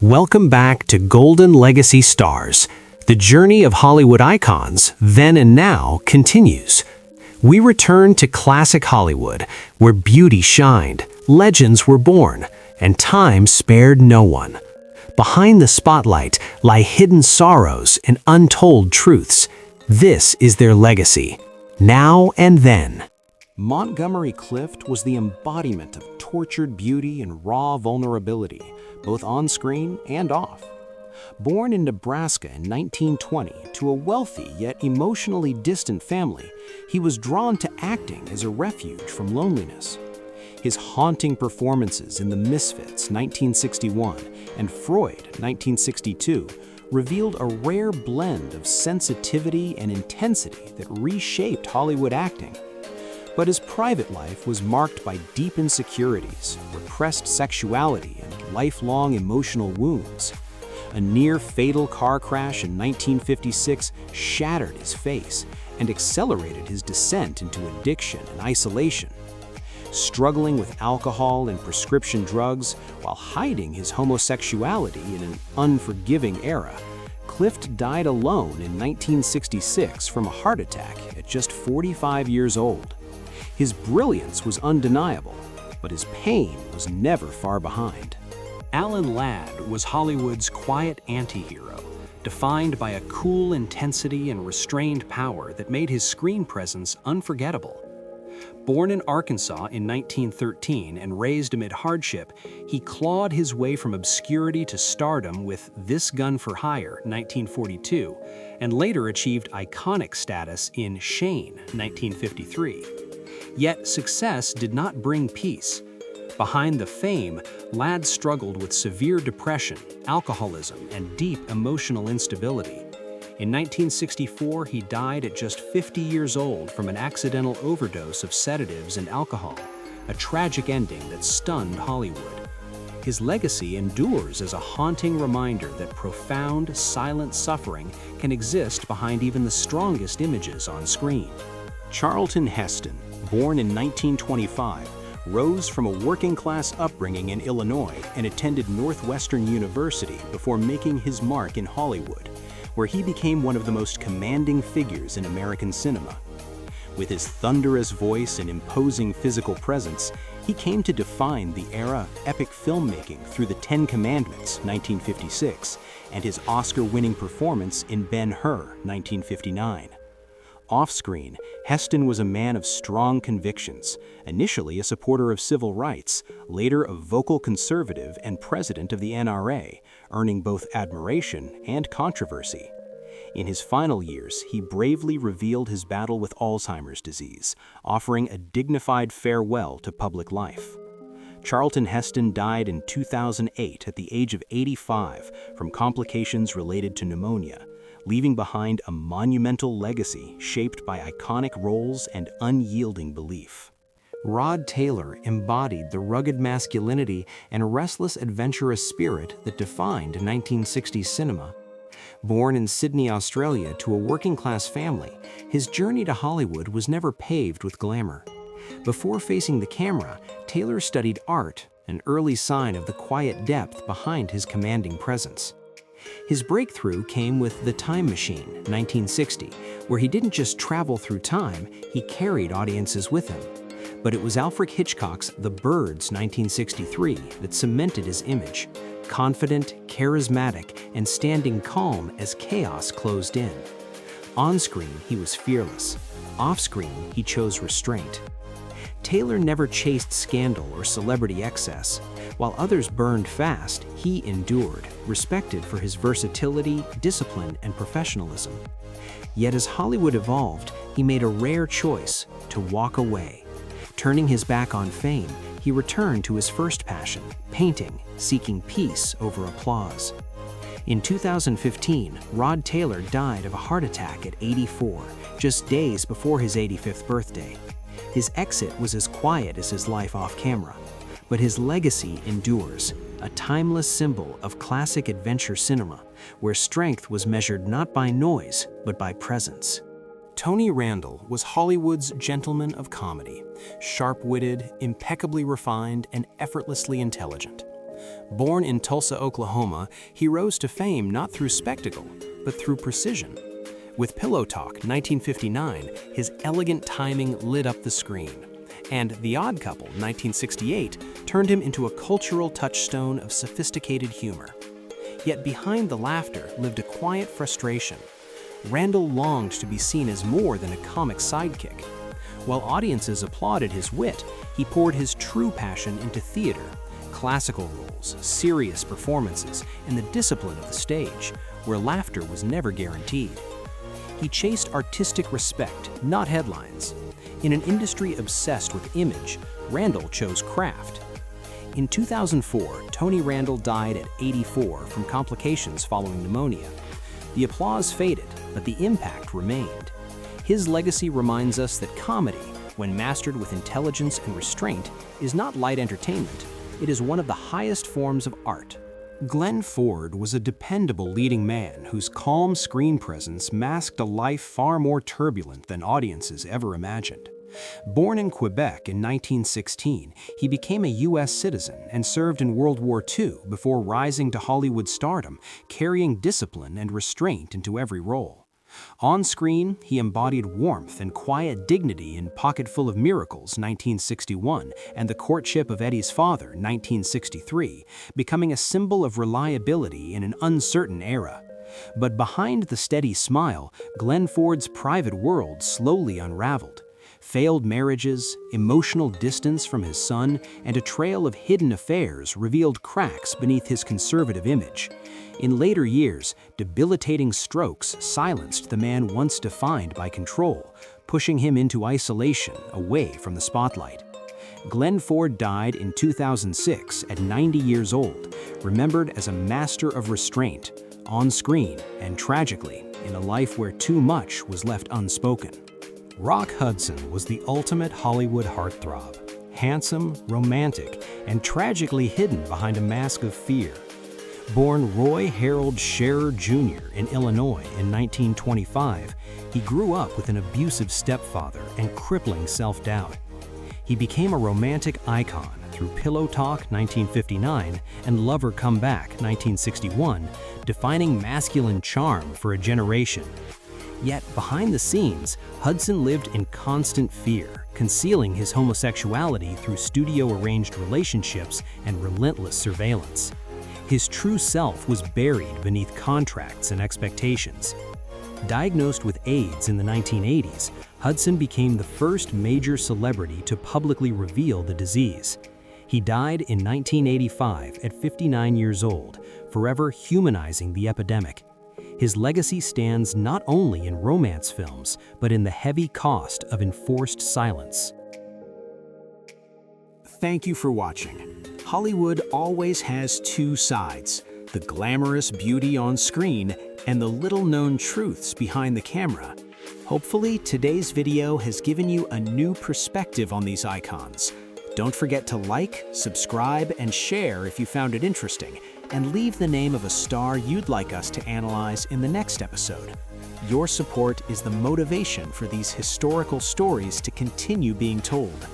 Welcome back to Golden Legacy Stars. The journey of Hollywood icons, then and now, continues. We return to classic Hollywood, where beauty shined, legends were born, and time spared no one. Behind the spotlight lie hidden sorrows and untold truths. This is their legacy, now and then. Montgomery Clift was the embodiment of tortured beauty and raw vulnerability, both on screen and off. Born in Nebraska in 1920 to a wealthy yet emotionally distant family, he was drawn to acting as a refuge from loneliness. His haunting performances in The Misfits 1961 and Freud 1962 revealed a rare blend of sensitivity and intensity that reshaped Hollywood acting. But his private life was marked by deep insecurities, repressed sexuality, and lifelong emotional wounds. A near-fatal car crash in 1956 shattered his face and accelerated his descent into addiction and isolation. Struggling with alcohol and prescription drugs while hiding his homosexuality in an unforgiving era, Clift died alone in 1966 from a heart attack at just 45 years old. His brilliance was undeniable, but his pain was never far behind. Alan Ladd was Hollywood's quiet anti-hero, defined by a cool intensity and restrained power that made his screen presence unforgettable. Born in Arkansas in 1913 and raised amid hardship, he clawed his way from obscurity to stardom with This Gun for Hire, 1942, and later achieved iconic status in Shane, 1953. Yet success did not bring peace. Behind the fame, Ladd struggled with severe depression, alcoholism, and deep emotional instability. In 1964, he died at just 50 years old from an accidental overdose of sedatives and alcohol, a tragic ending that stunned Hollywood. His legacy endures as a haunting reminder that profound, silent suffering can exist behind even the strongest images on screen. Charlton Heston, born in 1925, rose from a working-class upbringing in Illinois and attended Northwestern University before making his mark in Hollywood, where he became one of the most commanding figures in American cinema. With his thunderous voice and imposing physical presence, he came to define the era of epic filmmaking through The Ten Commandments, 1956, and his Oscar-winning performance in Ben-Hur, 1959. Off-screen, Heston was a man of strong convictions, initially a supporter of civil rights, later a vocal conservative and president of the NRA, earning both admiration and controversy. In his final years, he bravely revealed his battle with Alzheimer's disease, offering a dignified farewell to public life. Charlton Heston died in 2008 at the age of 85 from complications related to pneumonia, leaving behind a monumental legacy shaped by iconic roles and unyielding belief. Rod Taylor embodied the rugged masculinity and restless, adventurous spirit that defined 1960s cinema. Born in Sydney, Australia, to a working-class family, his journey to Hollywood was never paved with glamour. Before facing the camera, Taylor studied art, an early sign of the quiet depth behind his commanding presence. His breakthrough came with The Time Machine, 1960, where he didn't just travel through time, he carried audiences with him. But it was Alfred Hitchcock's The Birds, 1963, that cemented his image, confident, charismatic, and standing calm as chaos closed in. On-screen, he was fearless. Off-screen, he chose restraint. Taylor never chased scandal or celebrity excess. While others burned fast, he endured, respected for his versatility, discipline, and professionalism. Yet as Hollywood evolved, he made a rare choice: to walk away. Turning his back on fame, he returned to his first passion, painting, seeking peace over applause. In 2015, Rod Taylor died of a heart attack at 84, just days before his 85th birthday. His exit was as quiet as his life off camera, but his legacy endures, a timeless symbol of classic adventure cinema, where strength was measured not by noise, but by presence. Tony Randall was Hollywood's gentleman of comedy, sharp-witted, impeccably refined, and effortlessly intelligent. Born in Tulsa, Oklahoma, he rose to fame not through spectacle, but through precision. With Pillow Talk, 1959, his elegant timing lit up the screen. And The Odd Couple, 1968, turned him into a cultural touchstone of sophisticated humor. Yet behind the laughter lived a quiet frustration. Randall longed to be seen as more than a comic sidekick. While audiences applauded his wit, he poured his true passion into theater, classical roles, serious performances, and the discipline of the stage, where laughter was never guaranteed. He chased artistic respect, not headlines. In an industry obsessed with image, Randall chose craft. In 2004, Tony Randall died at 84 from complications following pneumonia. The applause faded, but the impact remained. His legacy reminds us that comedy, when mastered with intelligence and restraint, is not light entertainment. It is one of the highest forms of art. Glenn Ford was a dependable leading man whose calm screen presence masked a life far more turbulent than audiences ever imagined. Born in Quebec in 1916, he became a U.S. citizen and served in World War II before rising to Hollywood stardom, carrying discipline and restraint into every role. On screen, he embodied warmth and quiet dignity in Pocketful of Miracles, 1961, and The Courtship of Eddie's Father, 1963, becoming a symbol of reliability in an uncertain era. But behind the steady smile, Glenn Ford's private world slowly unraveled. Failed marriages, emotional distance from his son, and a trail of hidden affairs revealed cracks beneath his conservative image. In later years, debilitating strokes silenced the man once defined by control, pushing him into isolation, away from the spotlight. Glenn Ford died in 2006 at 90 years old, remembered as a master of restraint, on screen, and tragically, in a life where too much was left unspoken. Rock Hudson was the ultimate Hollywood heartthrob, handsome, romantic, and tragically hidden behind a mask of fear. Born Roy Harold Scherer Jr. in Illinois in 1925, he grew up with an abusive stepfather and crippling self-doubt. He became a romantic icon through Pillow Talk 1959 and Lover Come Back 1961, defining masculine charm for a generation. Yet behind the scenes, Hudson lived in constant fear, concealing his homosexuality through studio-arranged relationships and relentless surveillance. His true self was buried beneath contracts and expectations. Diagnosed with AIDS in the 1980s, Hudson became the first major celebrity to publicly reveal the disease. He died in 1985 at 59 years old, forever humanizing the epidemic. His legacy stands not only in romance films, but in the heavy cost of enforced silence. Thank you for watching. Hollywood always has two sides, the glamorous beauty on screen and the little-known truths behind the camera. Hopefully, today's video has given you a new perspective on these icons. Don't forget to like, subscribe, and share if you found it interesting, and leave the name of a star you'd like us to analyze in the next episode. Your support is the motivation for these historical stories to continue being told.